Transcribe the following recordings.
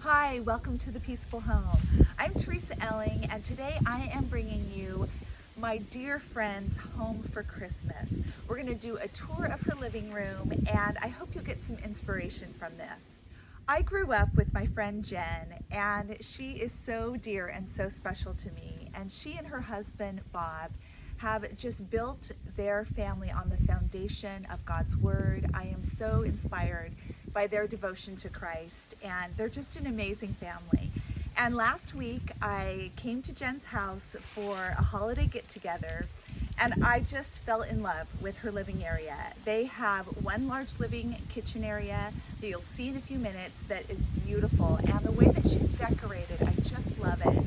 Hi, welcome to the Peaceful Home. I'm Teresa Elling, and today I am bringing you my dear friend's home for Christmas. We're going to do a tour of her living room, and I hope you'll get some inspiration from this. I grew up with my friend Jen, and she is so dear and so special to me. And she and her husband, Bob, have just built their family on the foundation of God's Word. I am so inspired by their devotion to Christ, and they're just an amazing family. And last week I came to Jen's house for a holiday get-together, and I just fell in love with her living area. They have one large living kitchen area that you'll see in a few minutes that is beautiful, and the way that she's decorated, I just love it.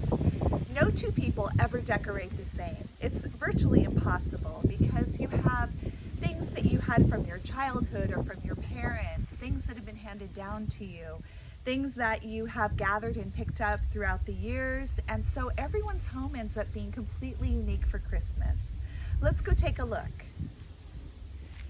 No two people ever decorate the same. It's virtually impossible because you have things that you had from your childhood or from your parents, things that have been handed down to you, things that you have gathered and picked up throughout the years, and so everyone's home ends up being completely unique for Christmas. Let's go take a look.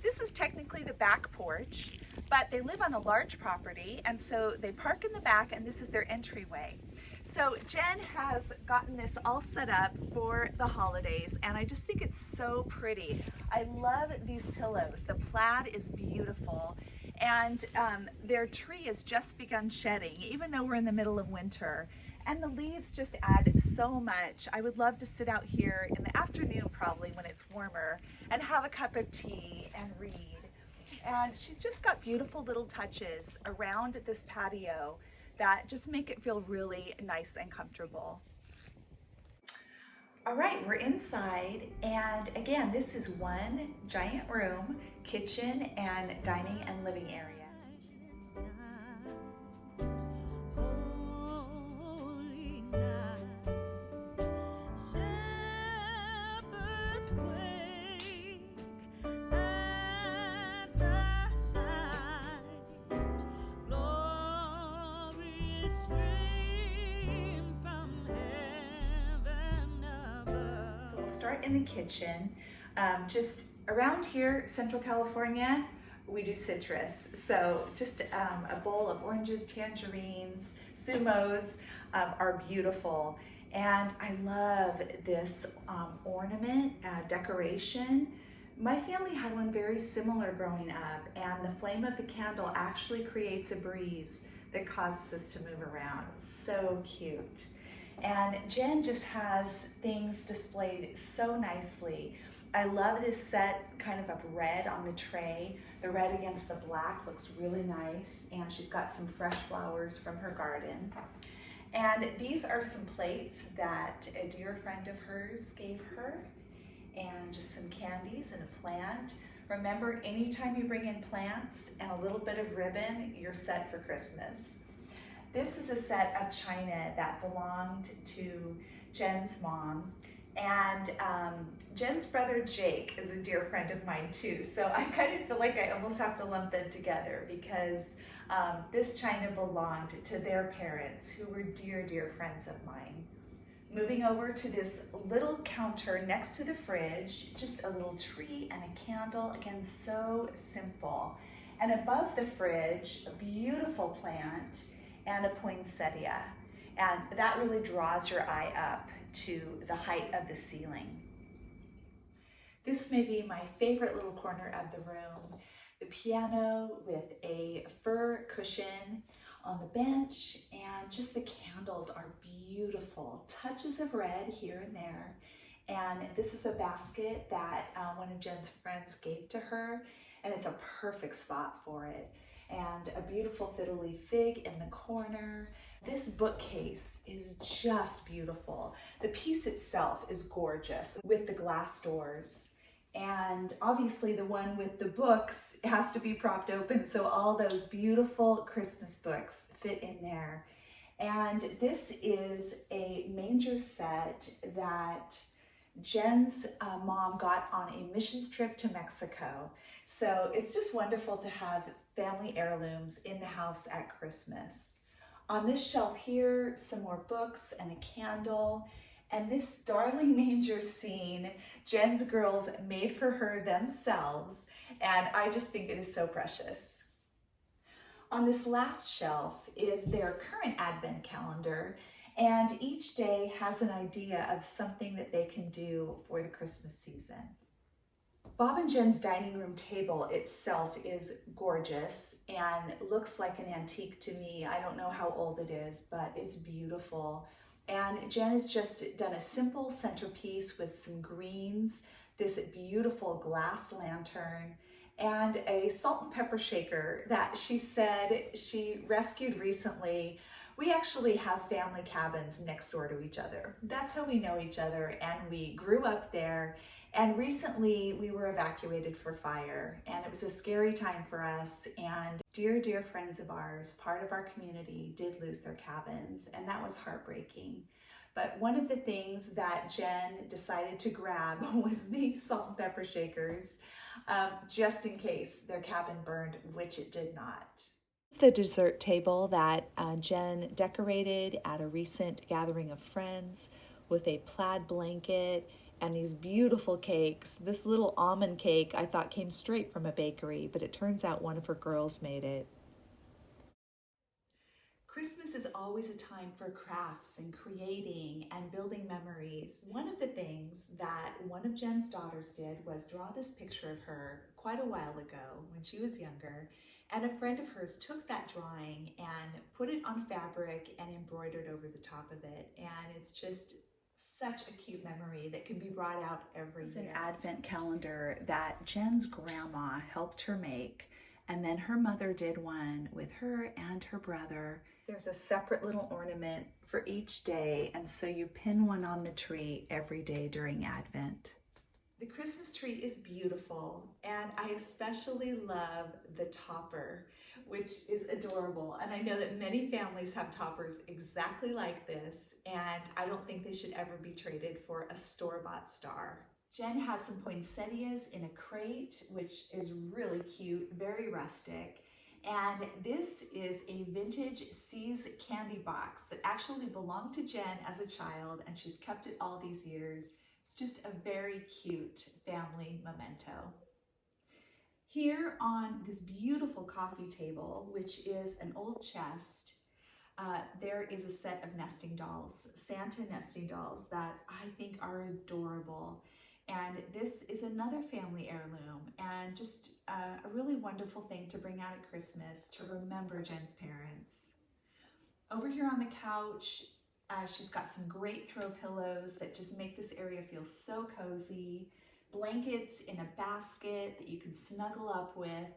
This is technically the back porch, but they live on a large property, and so they park in the back, and this is their entryway. So Jen has gotten this all set up for the holidays, and I just think it's so pretty. I love these pillows. The plaid is beautiful, and their tree has just begun shedding, even though we're in the middle of winter. And the leaves just add so much. I would love to sit out here in the afternoon, probably when it's warmer, and have a cup of tea and read. And she's just got beautiful little touches around this patio that just make it feel really nice and comfortable. All right, we're inside, and again, this is one giant room, kitchen and dining and living area. Start in the kitchen. Just around here, Central California, we do citrus. So just a bowl of oranges, tangerines, sumos are beautiful. And I love this ornament, decoration. My family had one very similar growing up, and the flame of the candle actually creates a breeze that causes us to move around. It's so cute. And Jen just has things displayed so nicely. I love this set kind of red on the tray. The red against the black looks really nice, and she's got some fresh flowers from her garden. And these are some plates that a dear friend of hers gave her, and just some candies and a plant. Remember, anytime you bring in plants and a little bit of ribbon, you're set for Christmas. This is a set of china that belonged to Jen's mom, and Jen's brother Jake is a dear friend of mine too, so I kind of feel like I almost have to lump them together because this china belonged to their parents, who were dear, dear friends of mine. Moving over to this little counter next to the fridge, just a little tree and a candle, again, so simple. And above the fridge, a beautiful plant and a poinsettia, and that really draws your eye up to the height of the ceiling. This may be my favorite little corner of the room, the piano with a fur cushion on the bench, and just the candles are beautiful. Touches of red here and there, and this is a basket that one of Jen's friends gave to her, and it's a perfect spot for it. And a beautiful fiddle leaf fig in the corner. This bookcase is just beautiful. The piece itself is gorgeous with the glass doors. And obviously the one with the books has to be propped open, so all those beautiful Christmas books fit in there. And this is a manger set that Jen's mom got on a missions trip to Mexico. So it's just wonderful to have family heirlooms in the house at Christmas. On this shelf here, some more books and a candle, and this darling manger scene Jen's girls made for her themselves, and I just think it is so precious. On this last shelf is their current Advent calendar, and each day has an idea of something that they can do for the Christmas season. Bob and Jen's dining room table itself is gorgeous and looks like an antique to me. I don't know how old it is, but it's beautiful. And Jen has just done a simple centerpiece with some greens, this beautiful glass lantern, and a salt and pepper shaker that she said she rescued recently. We actually have family cabins next door to each other. That's how we know each other, and we grew up there. And recently we were evacuated for fire, and it was a scary time for us. And dear friends of ours, part of our community, did lose their cabins, and that was heartbreaking. But one of the things that Jen decided to grab was these salt and pepper shakers, just in case their cabin burned, which it did not. It's the dessert table that Jen decorated at a recent gathering of friends with a plaid blanket and these beautiful cakes. This little almond cake I thought came straight from a bakery, but it turns out one of her girls made it. Christmas is always a time for crafts and creating and building memories. One of the things that one of Jen's daughters did was draw this picture of her quite a while ago when she was younger, and a friend of hers took that drawing and put it on fabric and embroidered over the top of it, and it's just such a cute memory that can be brought out every year. This is an Advent calendar that Jen's grandma helped her make, and then her mother did one with her and her brother. There's a separate little ornament for each day, and so you pin one on the tree every day during Advent. The Christmas tree is beautiful, and I especially love the topper, which is adorable. And I know that many families have toppers exactly like this, and I don't think they should ever be traded for a store-bought star. Jen has some poinsettias in a crate, which is really cute, very rustic. And this is a vintage See's candy box that actually belonged to Jen as a child, and she's kept it all these years. It's just a very cute family memento. Here on this beautiful coffee table, which is an old chest, there is a set of nesting dolls, Santa nesting dolls that I think are adorable. And this is another family heirloom, and just a really wonderful thing to bring out at Christmas to remember Jen's parents. Over here on the couch, she's got some great throw pillows that just make this area feel so cozy, blankets in a basket that you can snuggle up with.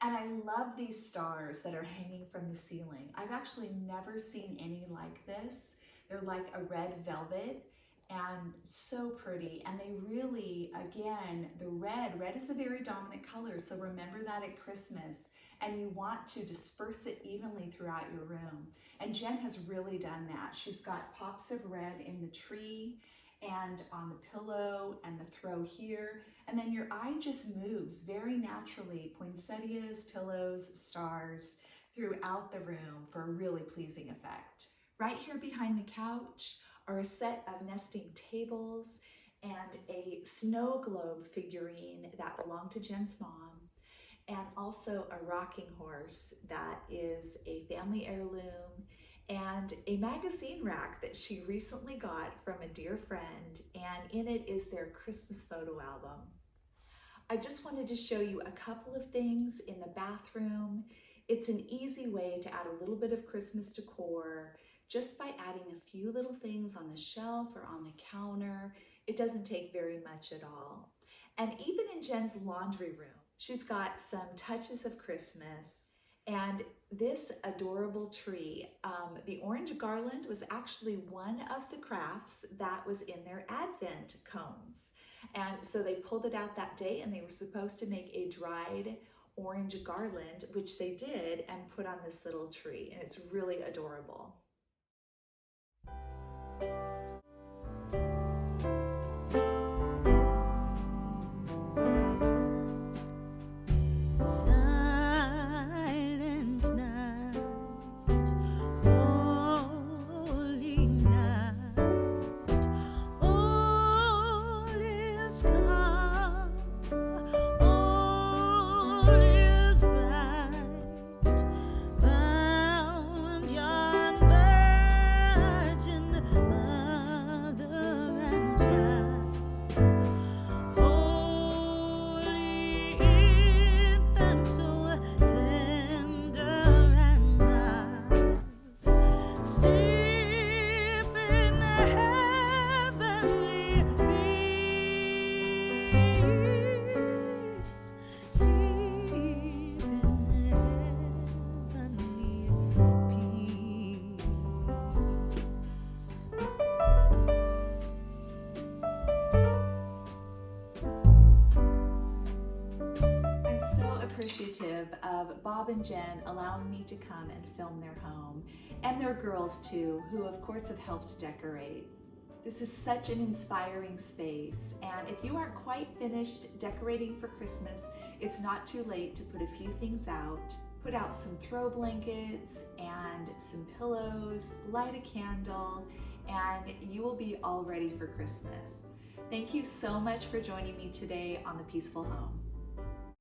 And I love these stars that are hanging from the ceiling. I've actually never seen any like this. They're like a red velvet and so pretty. And they really, again, the red is a very dominant color. So remember that at Christmas, and you want to disperse it evenly throughout your room. And Jen has really done that. She's got pops of red in the tree and on the pillow and the throw here. And then your eye just moves very naturally. Poinsettias, pillows, stars throughout the room for a really pleasing effect. Right here behind the couch are a set of nesting tables and a snow globe figurine that belonged to Jen's mom, and also a rocking horse that is a family heirloom, and a magazine rack that she recently got from a dear friend, and in it is their Christmas photo album. I just wanted to show you a couple of things in the bathroom. It's an easy way to add a little bit of Christmas decor just by adding a few little things on the shelf or on the counter. It doesn't take very much at all. And even in Jen's laundry room, she's got some touches of Christmas. And this adorable tree, the orange garland was actually one of the crafts that was in their Advent cones. And so they pulled it out that day, and they were supposed to make a dried orange garland, which they did, and put on this little tree. And it's really adorable. Sleep in heavenly peace. Sleep in heavenly peace. I'm so appreciative of Bob and Jen allowing me to come and film their home, and their girls too, who of course have helped decorate. This is such an inspiring space, and if you aren't quite finished decorating for Christmas, it's not too late to put a few things out. Put out some throw blankets and some pillows, light a candle, and you will be all ready for Christmas. Thank you so much for joining me today on The Peaceful Home.